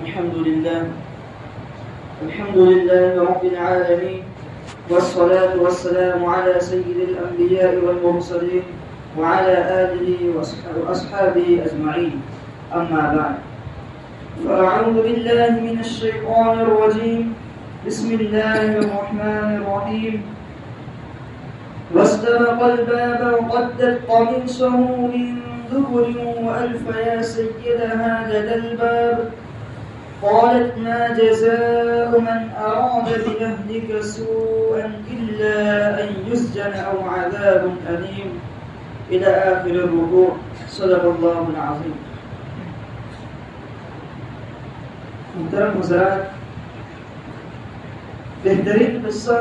الحمد لله رب العالمين، والصلاة والسلام على سيد الأنبياء والمرسلين وعلى آله وأصحابه أجمعين. أما بعد، فأعوذ بالله من الشيطان الرجيم. بسم الله الرحمن الرحيم. واستبق الباب وقدت قميصه من دبر وألف يا سيدها لدى الباب. قالت ما جزاء من أراد بأهلك سوءا إلا أن يسجن أو عذاب أليم إلى آخر الركوع. صدق الله العظيم. محترم حضرات، بہترین قصہ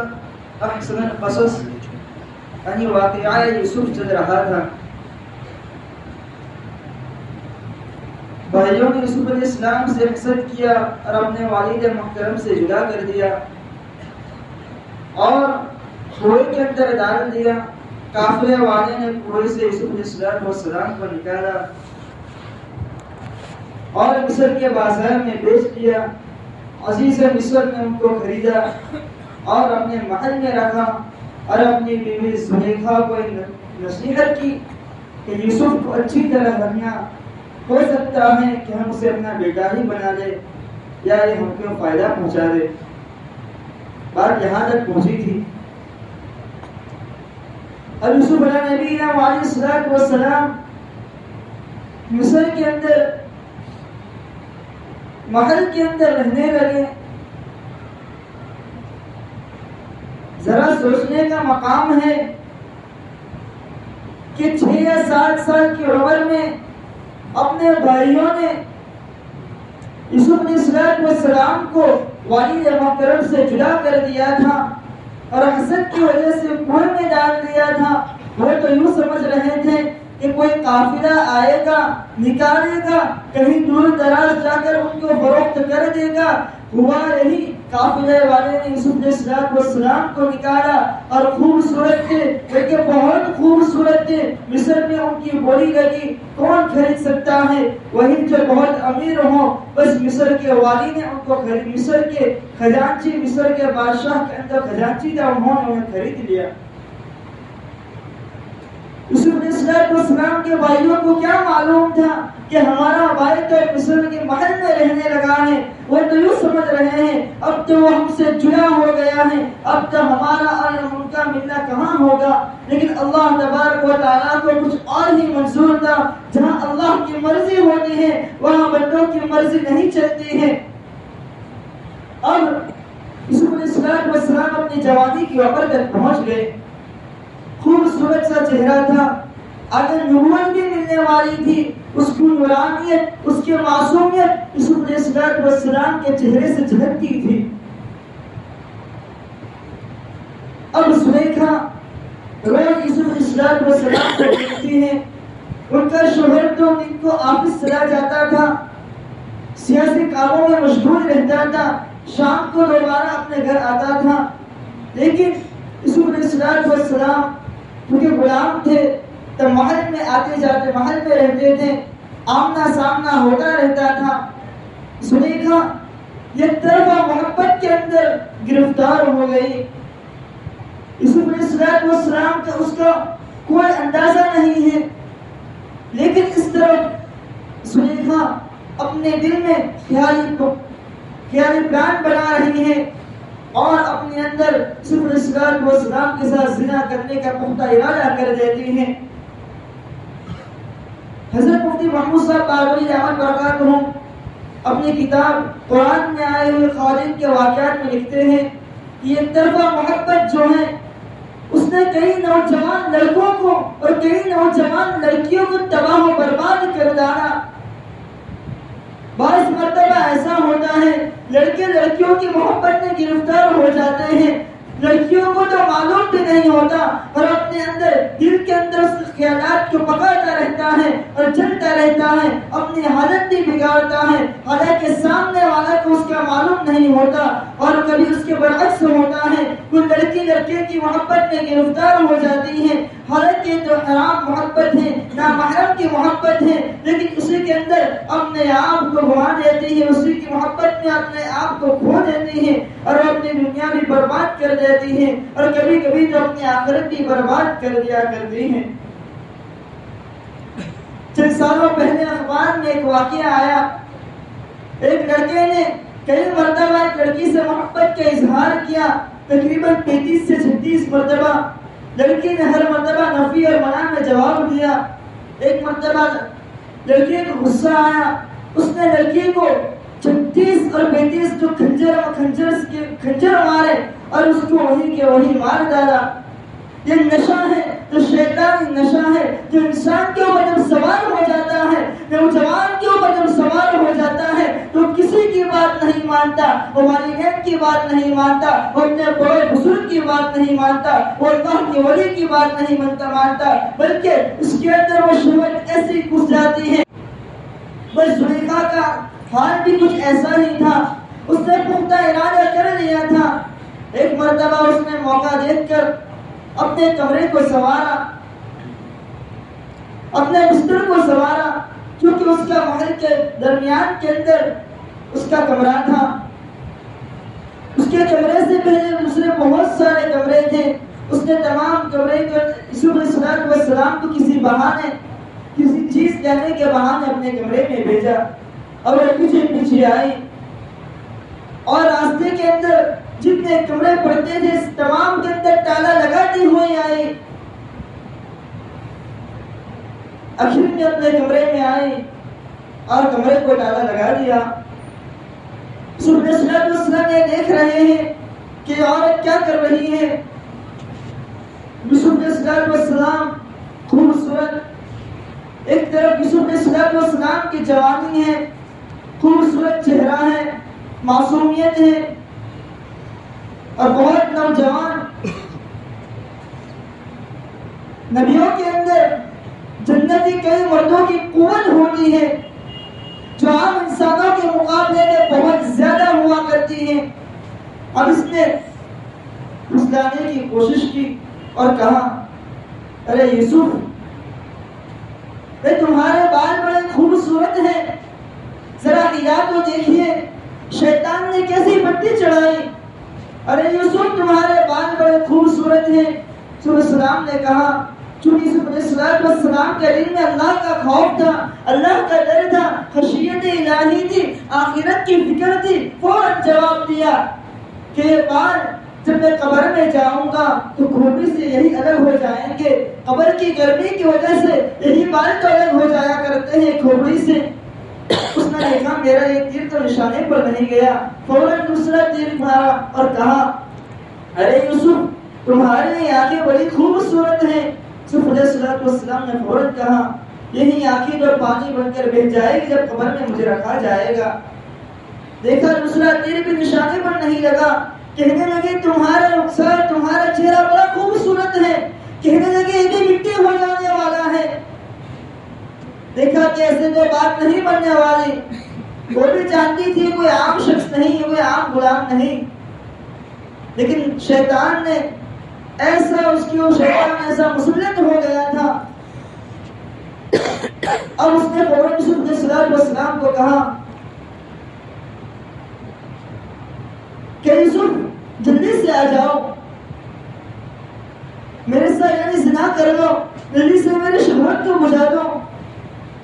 احسن القصص یعنی واقعہ یوسف چل رہا تھا. بھائیوں نے یوسف علیہ السلام سے حسد کیا اور اپنے والد محترم سے جدا کر دیا اور کنویں کے اندر ڈال دیا. قافلے والے نے کنویں سے یوسف علیہ السلام کو نکالا اور مصر کے بازار میں بیچ دیا. عزیز مصر نے ان کو خریدا اور اپنے محل میں رکھا اور اپنی بیوی زلیخا کو نصیحت کی کہ یوسف کو اچھی طرح رکھنا، ہو سکتا ہے کہ ہم اسے اپنا بیٹا ہی بنا لے یا یہ ہم کو فائدہ پہنچا دے. بات یہاں تک پہنچی تھی. اور یوسف علیہ نبی علیہ السلام مصر کے اندر محل کے اندر رہنے لگے. ذرا سوچنے کا مقام ہے کہ 6 یا 7 سال کی عمر میں اپنے بھائیوں نے یوسف علیہ السلام کو والد محترم سے جدا کر دیا تھا اور حسد کی وجہ سے کنویں میں ڈال دیا تھا. وہ تو یوں سمجھ رہے تھے کہ کوئی قافلہ آئے گا، نکالے گا، کہیں دور دراز جا کر ان کو فروخت کر دے گا. ہوا یہی، قافلے والے نے یوسف علیہ السلام کو نکالا اور خوبصورت تھے، لیکن بہت خوبصورت تھے. مصر میں ان کی بولی لگی. کون خرید سکتا ہے؟ وہی جو بہت امیر ہو. بس مصر کے والی نے ان کو خرید، مصر کے خزانچی، مصر کے بادشاہ کے اندر خزانچی تھا، انہوں نے انہیں خرید لیا. یوسف علیہ السلام کے بھائیوں کو کیا معلوم تھا کہ ہمارا بھائی تو مصر کے محل میں رہنے لگا ہے. وہ تو یوں سمجھ رہے ہیں اب تو وہ ہم سے جدا ہو گیا ہے، اب تو ہمارا اور ان کا ملنا کہاں ہوگا. لیکن اللہ تبارک و تعالیٰ کو کچھ اور ہی منظور تھا. جہاں اللہ کی مرضی ہوتی ہے وہاں بندوں کی مرضی نہیں چلتی ہے. اب یوسف علیہ السلام اپنی جوانی کی عمر تک پہنچ گئے. خوبصورت سا چہرہ تھا. اگر نبوت بھی ملنے والی تھی، اس کی نورانیت، اس کی معصومیت یوسف علیہ السلام کے چہرے سے جھلکتی تھی. اب زلیخا روز یوسف علیہ السلام کو دیکھتی ہے. ان کا شوہر تو ان کو آفس چلا جاتا تھا، سیاسی کاموں میں مشغول رہتا تھا، شام کو دوبارہ اپنے گھر آتا تھا. لیکن یوسف علیہ السلام کیونکہ غلام تھے تو محل میں آتے جاتے، محل میں رہتے تھے، آمنا سامنا ہوتا رہتا تھا. زلیخا یک طرفہ محبت کے اندر گرفتار ہو گئی. یوسف علیہ السلام کا اس کا کوئی اندازہ نہیں ہے، لیکن اس طرف زلیخا اپنے دل میں خیالی پلان بنا رہی ہے اور اپنے اندر یوسف علیہ السلام کے ساتھ زنا کرنے کا پختہ ارادہ کر دیتی ہیں. حضرت مفتی محمود صاحب باغوی رحمۃ برکاتہ اپنی کتاب قرآن میں آئے ہوئے خواتین کے واقعات میں لکھتے ہیں کہ ایک طرفہ محبت جو ہے اس نے کئی نوجوان لڑکوں کو اور کئی نوجوان لڑکیوں کو تباہ و برباد کر ڈالا. بعض مرتبہ ایسا ہوتا ہے لڑکے لڑکیوں کی محبت میں گرفتار ہو جاتے ہیں، لڑکیوں کو تو معلوم بھی نہیں ہوتا اور اپنے اندر دل کے اندر اس خیالات کو پکڑتا رہتا ہے اور جلتا رہتا ہے، اپنی حالت بھی بگاڑتا ہے، حالانکہ سامنے والا کو اس کا معلوم نہیں ہوتا. اور کبھی اس کے برعکس ہوتا ہے، کوئی لڑکی لڑکے کی محبت میں گرفتار ہو جاتی ہے، حالانکہ جو حرام محبت محبت ہے، نامحرم کی محبت ہے، لیکن اسی کے اندر اپنے آپ کو گوا دیتی ہے، اسی کی محبت میں اپنے آپ کو کھو دیتی ہے اور اپنی دنیا بھی برباد کر دیتی ہے، اور کبھی کبھی تو اپنی آخرت بھی برباد کر دیا کرتی ہے۔ چند سالوں پہلے اخبار میں ایک واقعہ آیا، ایک لڑکے نے کئی مرتبہ ایک لڑکی سے محبت کا اظہار کیا، تقریباً 35 سے 36 مرتبہ۔ لڑکی نے ہر مرتبہ نفی اور منع میں جواب دیا۔ ایک مرتبہ لڑکی کو غصہ آیا، اس نے لڑکی کو 36 اور 35 جو کھنجر مارے اور اس کو وہیں کے وہیں مار ڈالا۔ یہ نشہ ہے جو شیطانی نشہ ہے، جو انسان کے اوپر جب سوار ہو جاتا ہے، نوجوان کے اوپر جب سوار ہو جاتا ہے تو کسی کی بات نہیں مانتا، وہ والدین کی بات نہیں مانتا، وہ اپنے بڑے بزرگ کی بات نہیں مانتا، وہ اللہ کے ولی کی بات نہیں مانتا، بلکہ اس کے اندر وہ شہوت ایسی گھس جاتی ہے۔ بس زلیخا کا حال بھی کچھ ایسا ہی تھا، اس نے پختہ ارادہ کر لیا تھا۔ ایک مرتبہ اس نے موقع دیکھ کر اپنے کمرے کو سنوارا، اپنے بستر کو سنوارا، کیونکہ اس کا محل کے درمیان کے اندر اس کا کمرہ تھا۔ اس کے کمرے سے پہلے دوسرے بہت سارے کمرے تھے، اس نے تمام کمرے کو یوسف علیہ السلام کو کسی بہانے، کسی چیز دینے کے بہانے اپنے کمرے میں بھیجا، اور وہ پیچھے آئی، اور راستے کے اندر جتنے کمرے پڑتے تھے تمام کے اندر تالا لگاتی ہوئی آئی۔ آخر میں اپنے کمرے میں آئی اور کمرے کو تالا لگا دیا۔ یوسف علیہ السلام یہ دیکھ رہے ہیں کہ عورت کیا کر رہی ہے۔ یوسف علیہ السلام خوبصورت، ایک طرف یوسف علیہ السلام کی جوانی ہے، خوبصورت چہرہ ہے، معصومیت ہے، اور بہت نوجوان۔ نبیوں کے اندر جنتی کئی مردوں کی قوت ہوتی ہے جو عام انسانوں کے مقابلے میں بہت زیادہ ہوا کرتی ہے۔ اب اس نے پھسلانے کی کوشش کی اور کہا، ارے یوسف، تمہارے بال بڑے خوبصورت ہیں، ذرا ہلا تو دیکھیے، شیطان نے کیسی پٹی چڑھائی۔ ارے یوسف، تمہارے بال بڑے خوبصورت ہیں۔ یوسف علیہ السلام نے کہا، چونکہ یوسف علیہ السلام کے دل میں اللہ کا خوف تھا، اللہ کا ڈر تھا، خشیت الہی تھی، آخرت کی فکر تھی، فوراً جواب دیا کہ یہ بال جب میں قبر میں جاؤں گا تو کھوپڑی سے یہی الگ ہو جائیں گے، قبر کی گرمی کی وجہ سے یہی بال تو الگ ہو جایا کرتے ہیں کھوپڑی سے۔ اس نے دیکھا میرا یہ تیر تو نشانے پر نہیں گیا، فوراً دوسرا تیر مارا اور کہا، ارے یوسف، تمہاری آنکھیں بڑی خوبصورت ہیں۔ یوسف علیہ السلام نے فوراً کہا، یہی آنکھیں جو پانی بن کر بہہ جائے گی جب قبر میں مجھے رکھا جائے گا۔ دیکھا دوسرا تیر بھی نشانے پر نہیں لگا، کہنے لگے تمہارا رخسار، تمہارا چہرہ بڑا خوبصورت ہے، کہنے لگے یہ بھی مٹی ہو جانے والا ہے۔ دیکھا کہ ایسے تو بات نہیں بننے والی، وہ بھی جانتی تھی کوئی عام شخص نہیں، کوئی عام غلام نہیں، لیکن شیطان نے ایسا اس کی شیطان ایسا مسلط ہو گیا تھا۔ اب اس نے فوراً یوسف علیہ السلام کو کہا کہ یوسف جلدی سے آ جاؤ، میرے ساتھ یعنی زنا کر لو، جلدی سے میرے شہوت کو بجھا دو۔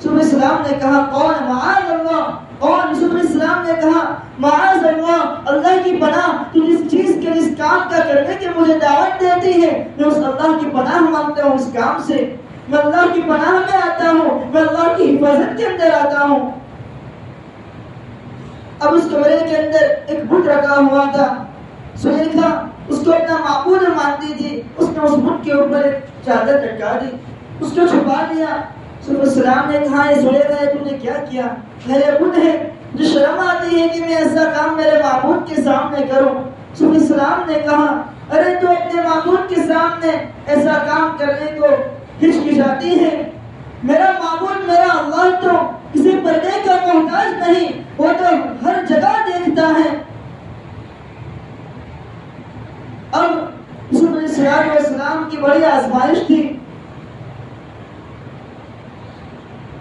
یوسف علیہ السلام نے کہا، کون؟ معاذ اللہ۔ اور یوسف علیہ السلام نے کہا، معاذ اللہ، اللہ کی پناہ، تو جس چیز کے جس کام کا کرنے کی مجھے دعوت دیتی ہے میں اس اللہ کی پناہ مانگتا ہوں، اس کام سے میں اللہ کی پناہ میں آتا ہوں، میں اللہ کی حفاظت کے اندر آتا ہوں۔ اب اس کمرے کے اندر ایک بت رکھا ہوا تھا، زلیخا اس کو اپنا معبود مانتی تھی، اس نے اس بت کے اوپر ایک چادر لٹکا دی، اس کو چھپا دیا۔ یوسف السلام نے کہا، یہ زلیخا تم نے کیا کیا؟ میرے بت ہے، جو شرم آتی ہے کہ میں ایسا کام میرے معبود کے سامنے کروں۔ یوسف السلام نے کہا، ارے تو اپنے معبود کے سامنے ایسا کام کرنے کو ہچکچاتی ہے؟ میرا معبود، میرا اللہ تو کسی پردے کا محتاج نہیں، وہ تو ہر جگہ دیکھتا ہے۔ اب یوسف علیہ السلام کی بڑی آزمائش تھی،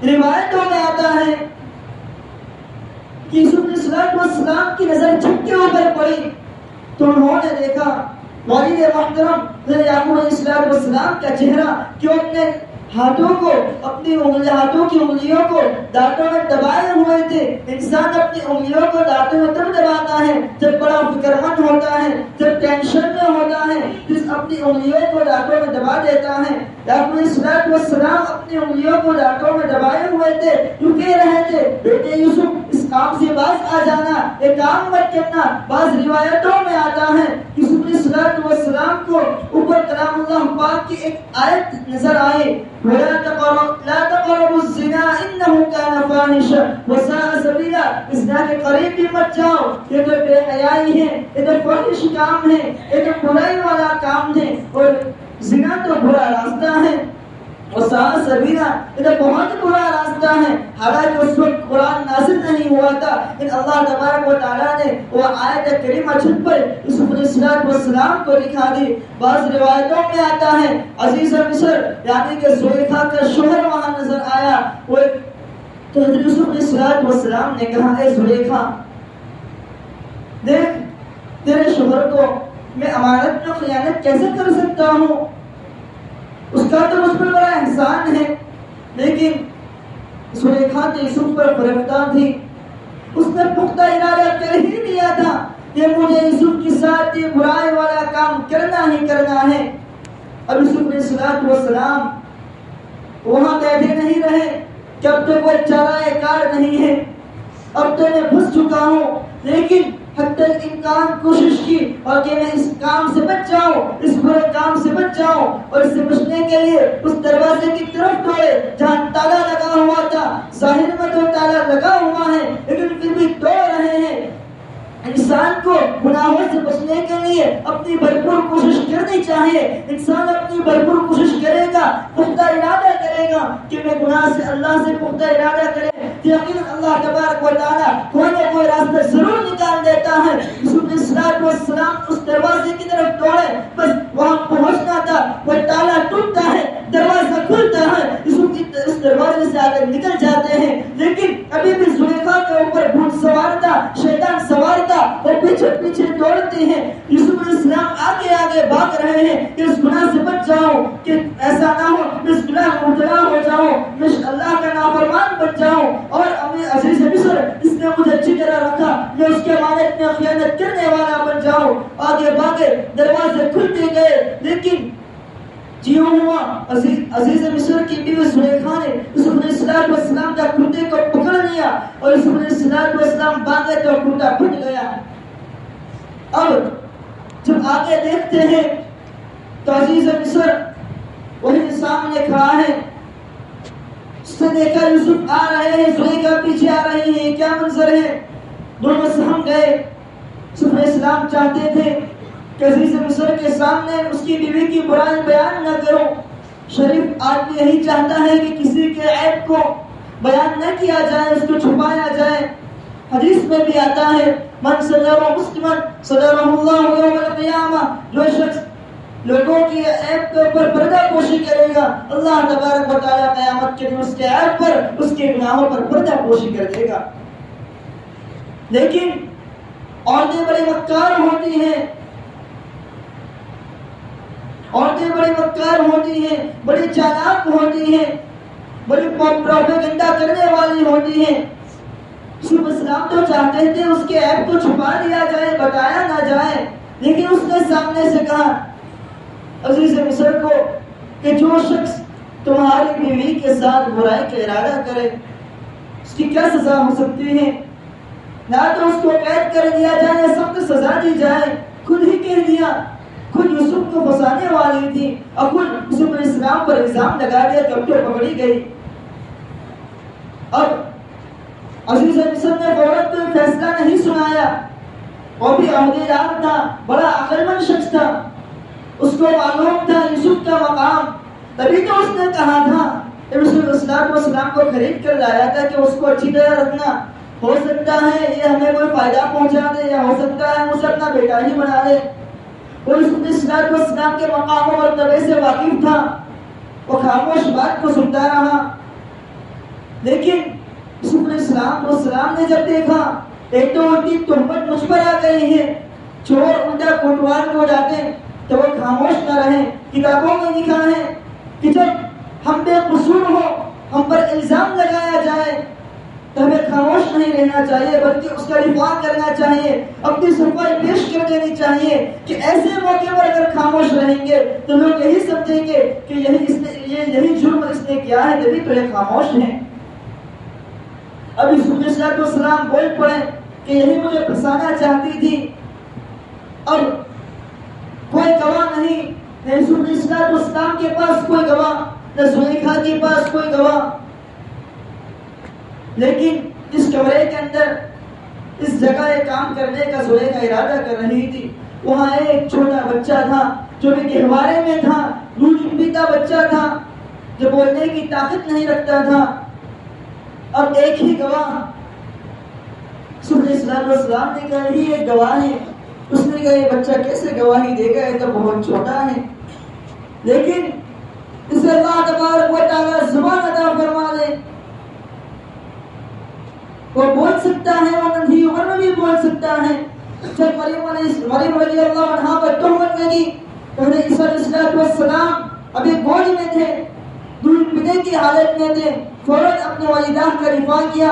روایتوں میں آتا ہے کہ یوسف علیہ السلام کی نظر چھت کے اوپر پڑی تو انہوں نے دیکھا والد محترم یعقوب علیہ السلام کا چہرہ کہ اپنے ہاتھوں کو اپنی ہاتھوں کی انگلیوں کو دانتوں میں دبائے ہوئے تھے. انسان اپنی انگلیوں کو دانتوں میں تب دباتا ہے جب بڑا فکر مند ہوتا ہے, جب ٹینشن میں ہوتا ہے, پھر اپنی انگلیوں کو دانتوں میں دبا دیتا ہے. یعقوب علیہ السلام اپنی انگلیوں کو دانتوں میں دبائے ہوئے تھے, کیوں کہہ رہے تھے بیٹے یوسف اس کام سے باز آ جانا, یہ کام مت کرنا. بعض روایتوں میں آتا ہے یوسف علیہ السلام کو اوپر کلام اللہ پاک کی ایک آیت نظر آئی, لا تقربوا الزنا انه كان فاحشا وساء سبيلا. زنا کے قریب بھی مت جاؤ, یہ تو بے حیائی ہے, یہ تو فحش کام ہے, یہ تو برائی والا کام ہے, اور زنا تو برا راستہ ہے. وساء سبیلا, یہ تو بہت برا راستہ ہے. حالانکہ اس وقت قرآن نازل نہیں ہوا تھا, لیکن اللہ تبارک و تعالیٰ نے وہ آیت کریمہ چھت پر یوسف علیہ السلام کو دکھا دی. بعض روایتوں میں آتا ہے عزیز مصر یعنی کہ زلیخا کا شوہر وہاں نظر آیا. وہ تو حضرت یوسف علیہ السلام نے کہا اے زلیخا دیکھ تیرے شوہر کو میں امانت میں خیانت کیسے کر سکتا ہوں, اس کا تو مجھ پر بڑا احسان ہے. لیکن زلیخا تو یوسف پر فریفتہ تھی, اس نے پختہ ارادہ کر ہی لیا تھا کہ مجھے یوسف کے ساتھ یہ برائی والا کام کرنا ہی کرنا ہے. اب یوسف علیہ السلام وہاں بیٹھے نہیں رہے کہ اب تو کوئی چارہ کار نہیں ہے, اب تو میں پھنس چکا ہوں, لیکن حتی الامکان کوشش کی اور کہ میں اس کام سے بچ جاؤں, اس برے کام سے بچ جاؤں, اور اس سے بچنے کے لیے اس دروازے کی طرف دوڑے جہاں تالا لگا ہوا تھا. ظاہر میں تو تالا لگا ہوا ہے لیکن پھر بھی دوڑ رہے ہیں. انسان کو گناہوں سے بچنے کے لیے اپنی بھرپور کوشش کرنی چاہیے. انسان اپنی بھرپور کوشش کرے گا, پختہ ارادہ کرے گا کہ میں گناہ سے اللہ سے پختہ ارادہ کرے, یقیناً اللہ تبارک و تعالیٰ کوئی نہ کوئی راستہ ضرور نکال دیتا ہے. یوسف علیہ السلام اس دروازے کی طرف دوڑے, بس وہاں پہنچنا تھا, وہ تالا ٹوٹتا ہے, دروازہ کھلتا ہے, یوسف اس دروازے سے آگے نکل جاتے ہیں. لیکن ابھی بھی زلیخا کے اوپر بھوت سوار تھا, شیطان سوار تھا, اور پیچھے پیچھے دوڑتے ہیں. یوسف علیہ السلام آگے آگے بھاگ رہے ہیں کہ اس گناہ سے بچ جاؤں, کہ ایسا نہ ہو میں اس گناہ میں مبتلا ہو جاؤں, میں اللہ کا نافرمان بن جاؤں, اور امی عزیز مصر اس نے مجھے اچھی طرح رکھا, میں اس کے امانت میں خیانت کرنے والا بن جاؤں. آگے بھاگے, دروازے کھلتے گئے, لیکن جیوں ہوا عزیز مصر کی بیوی زلیخا نے یوسف علیہ السلام کا کرتے کو پکڑ لیا, اور یوسف علیہ السلام بھاگے تو کرتا پھٹ گیا. اب جب آگے دیکھتے ہیں تو عزیز مصر وہی سامنے کھڑا ہے, اس نے دیکھا یوسف آ رہے ہیں, زلیخا پیچھے آ رہی ہے, کیا منظر ہے. دونوں سہم گئے. یوسف علیہ السلام چاہتے تھے کہ عزیز مصر کے سامنے اس کی بیوی کی برائی بیان نہ کرو. شریف آدمی یہی چاہتا ہے کہ کسی کے عیب کو بیان نہ کیا جائے, اس کو چھپایا جائے. حدیث میں بھی آتا ہے من ستر مسلما سترہ اللہ یوم القیامہ, جو شخص لوگوں کی عیب کے اوپر پردہ پوشی کرے گا, اللہ تبارک و تعالیٰ قیامت کے دن اس کے عیب پر, اس کے گناہوں پر پردہ پوشی کر دے گا. لیکن عورتیں بڑی مکار ہوتی ہیں, عورتیں بڑی مکار ہوتی ہیں, بڑی چالاک ہوتی ہیں, بڑی پروپیگنڈا کرنے والی ہوتی ہیں. یوسف السلام تو چاہتے تھے اس کے عیب کو چھپا دیا جائے, بتایا نہ جائے, لیکن اس نے سامنے سے کہا عزیز مصر کو کہ جو شخص تمہاری بیوی کے ساتھ برائی کا ارادہ کرے اس کی کیا سزا ہو سکتی ہے. نہ تو اس کو قید کر دیا جائے, سخت سزا دی جائے. خود ہی کہہ دیا, خود یوسف کو پھنسانے والی تھی, اور خود یوسف علیہ السلام پر الزام لگا دیا, کب تو پکڑی گئی. اب عزیز مصر نے عورت کو فیصلہ نہیں سنایا, وہ بھی عہدیدار تھا, بڑا عقل مند شخص تھا, اس کو معلوم تھا یوسف کا مقام. تبھی تو اس نے کہا تھا یوسف علیہ السلام کو خرید کر لایا تھا کہ اس کو اچھی طرح رکھنا, ہو سکتا ہے یہ ہمیں کوئی فائدہ پہنچا دے, یا ہو سکتا ہے اسے اپنا بیٹا ہی بنا لے. وہ یوسف علیہ السلام کے مقام و مرتبے سے واقف تھا, وہ خاموش بات کو سنتا رہا. لیکن یوسف علیہ السلام نے جب دیکھا ایک تو ان کی تہمت مجھ پر آ گئی ہے، چور الٹا کوٹوال کو جاتے تو وہ خاموش نہ رہے. کتابوں میں لکھا ہے کہ جب ہم بے قصور ہو، ہم پر الزام لگایا جائے تو ہمیں خاموش نہیں رہنا چاہیے، بلکہ اس کا دفاع کرنا چاہیے، اپنی صفائی پیش کر دینی چاہیے کہ ایسے موقع پر اگر خاموش رہیں گے تو لوگ یہی سمجھیں گے کہ یہی جرم اس نے کیا ہے، تبھی تو یہ خاموش ہیں. اب یوسف علیہ السلام بول پڑے کہ یہی مجھے پھنسانا چاہتی تھی، اور کوئی گواہ نہیں، نہ یوسف علیہ السلام کے پاس کوئی گواہ، نہ زلیخا کے پاس کوئی گواہ. لیکن اس کمرے کے اندر اس جگہ کام کرنے کا زلیخا ارادہ کر رہی تھی. وہاں ایک چھوٹا بچہ تھا جو بھی گہوارے میں تھا، دودھ پیتا بچہ تھا جو بولنے کی طاقت نہیں رکھتا تھا. اب ایک ہی گواہ یوسف علیہ السلام نے کہا یہ ایک گواہ ہے. اس نے کہا یہ بچہ کیسے گواہی دے گا، یہ تو بہت چھوٹا ہے. لیکن اسے اللہ تبارک و تعالی زبان عطا فرما دے، وہ بول سکتا ہے، وہ ننھی عمر میں بھی بول سکتا ہے. جب مریم رضی اللہ عنہا پر تہمت لگی تو عیسیٰ علیہ السلام ابھی گود میں تھے، دودھ پینے کی حالت میں تھے، فوراً اپنے والدہ کا دفاع کیا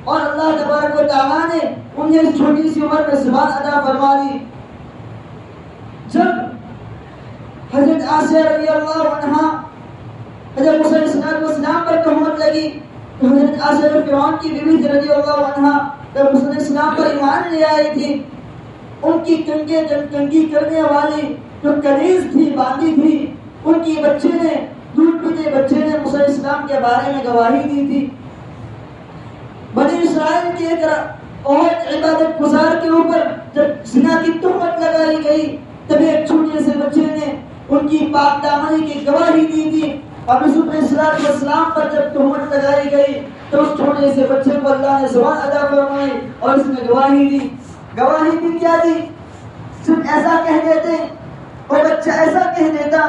اور اللہ تبارک و تعالیٰ نے انہیں اس چھوٹی سی عمر میں زبان عطا فرما دی. جب حضرت آسیہ رضی اللہ عنہا حضرت موسیٰ علیہ السلام پر تہمت لگی تو حضرت آسیہ فرعون کی بیوی رضی اللہ عنہا جب موسیٰ علیہ السلام پر ایمان لے آئی تھی، ان کی کنگھی کرنے والی جو کنیز تھی، باندھی تھی، ان کی بچے نے، دودھ پیتے بچے نے موسیٰ علیہ السلام کے بارے میں گواہی دی تھی. بنی اسرائیل کے ایک عہد عبادت گزار کے اوپر جب زنا کی تہمت لگائی گئی تب ایک چھوٹے سے بچے نے ان کی پاک دامنی کی گواہی دی تھی. اب یوسف علیہ السلام پر جب تہمت لگائی گئی تو اس چھوٹے سے بچے کو اللہ نے زبان عطا فرمائی اور اس نے گواہی دی. گواہی بھی کیا دی؟ صرف ایسا کہہ دیتے، وہ بچہ ایسا کہہ دیتا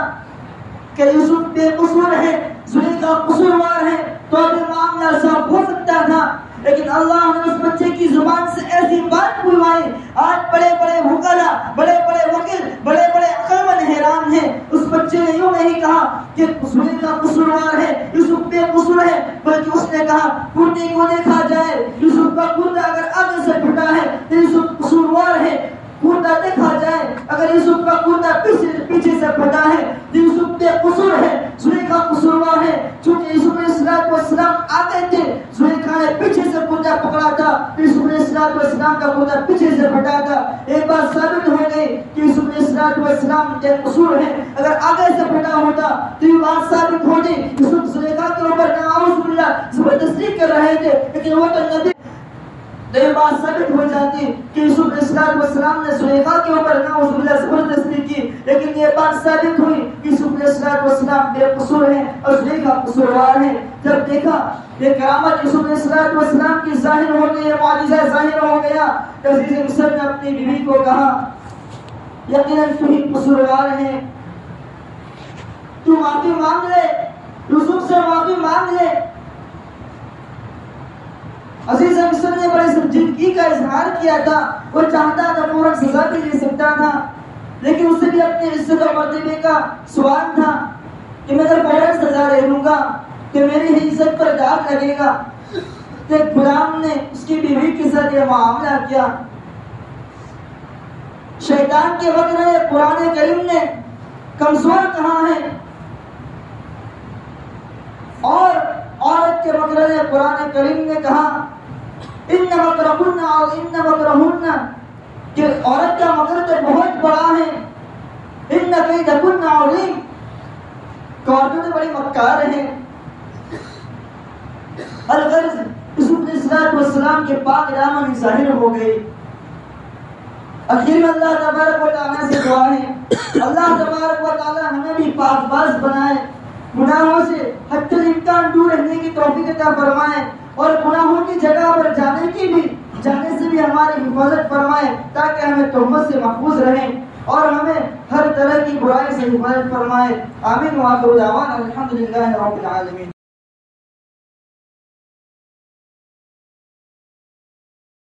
کہ یوسف بے قصور ہے، زلیخا قصوروار ہے تو ابھی معاملہ صاف ہو سکتا تھا. لیکن اللہ نے اس بچے کی زبان سے ایسی بات بلوائی. آج بڑے بڑے وکلا، بڑے بڑے وکیل، بڑے بڑے عقلمند حیران ہیں. اس بچے نے یوں نہیں کہا کہ زلیخا قصوروار ہے، یوسف بے قصور ہے، بلکہ اس نے کہا کرتے کو دیکھا جائے، یوسف کا کرتا اگر آگے سے پھٹا ہے تو یوسف قصوروار ہے. کرتا دیکھا جائے اگر یوسف کا کرتا پیچھے سے پھٹا ہے تو یوسف بے قصور ہے، زلیخا قصوروار ہے. چونکہ یوسف علیہ السلام آتے تھے، زلیخا نے پیچھے سے کرتا پکڑا تھا، یوسف علیہ السلام کا کرتا پیچھے سے پھٹا تھا. ایک بات ثابت ہو گئی کہ یوسف علیہ السلام بے قصور ہے. اگر آگے سے پھٹا ہوتا تو یہ بات ثابت ہوتی یوسف زلیخا کے اوپر نعوذ باللہ زبردستی کر رہے تھے، لیکن وہ تو نبی، تو یہ بات ثابت ہو جاتی کہ یوسف علیہ السلام نے زلیخا کے اوپر نعوذ باللہ زبردستی کی. لیکن یہ بات ثابت ہوئی کہ یوسف علیہ السلام بے قصور ہیں اور زلیخا قصوروار ہیں. جب دیکھا یہ کرامت یوسف علیہ السلام کی ظاہر ہو گئی، معجزہ ظاہر ہو گیا، تو عزیز مصر نے اپنی بیوی کو کہا یقیناً تو ہی قصوروار ہے، تو معافی مانگ لے، یوسف سے معافی مانگ لے. عزیز مصر نے بڑے سنجیدگی کا اظہار کیا تھا. وہ چاہتا تھا فوراً سزا بھی لے سکتا تھا، لیکن اسے بھی اپنی عزت اور مرتبے کا سوال تھا کہ میں اگر فوراً سزا لے لوں گا کہ میری عزت پر داغ لگے گا. تو ایک غلام نے اس کی بیوی کے ساتھ یہ معاملہ کیا. شیطان کے وقت میں قرآن کریم نے کمزور کہا ہے اور عورت کے مکر نے قرآن کریم نے کہا ان مکرہن اور ان مکرہن، کہ عورت کا مکر تو بہت بڑا ہے. ان کیدکن عظیم، عورتیں تو بڑی مکار ہیں. الغرض یوسف علیہ السلام کے پاک دامن ظاہر ہو گئی. آخر میں اللہ تبارک و تعالیٰ سے دعا ہے اللہ تبارک و تعالیٰ ہمیں بھی پاک باز بنائے، گناہوں سے حتی الامکان دور رہنے کی توفیق عطا فرمائے اور گناہوں کی جگہ پر جانے سے بھی ہماری حفاظت فرمائے تاکہ ہمیں تہمت سے محفوظ رہیں اور ہمیں ہر طرح کی برائی سے حفاظت فرمائے. آمین. وآخر دعوانا الحمدللہ رب العالمین.